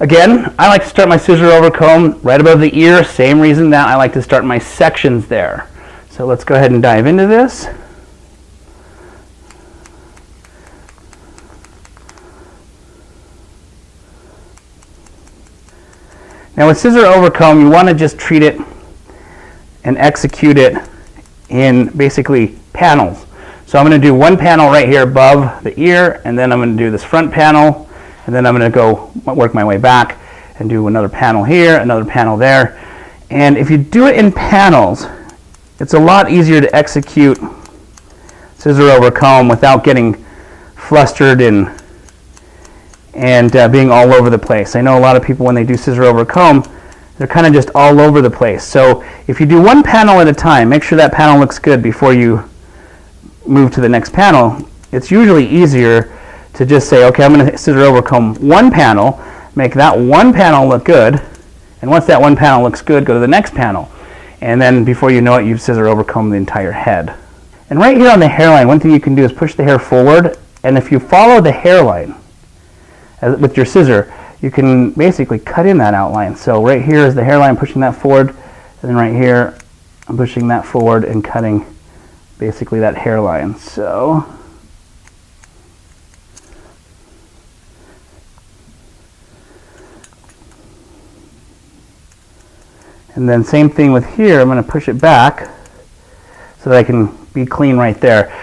Again, I like to start my scissor over comb right above the ear. Same reason that I like to start my sections there. So let's go ahead and dive into this. Now with scissor over comb, you want to just treat it and execute it in basically panels. So I'm going to do one panel right here above the ear, and then I'm going to do this front panel, and then I'm going to go work my way back and do another panel here, another panel there. And if you do it in panels, it's a lot easier to execute scissor over comb without getting flustered and being all over the place. I know a lot of people, when they do scissor over comb, they're kind of just all over the place. So if you do one panel at a time, make sure that panel looks good before you move to the next panel. It's usually easier to just say, okay, I'm going to scissor over comb one panel, make that one panel look good, and once that one panel looks good, go to the next panel. And then before you know it, you've scissor over combed the entire head. And right here on the hairline, one thing you can do is push the hair forward, and if you follow the hairline with your scissor, you can basically cut in that outline. So right here is the hairline, pushing that forward, and then right here I'm pushing that forward and cutting basically that hairline. So and then same thing with here, I'm going to push it back so that I can be clean right there.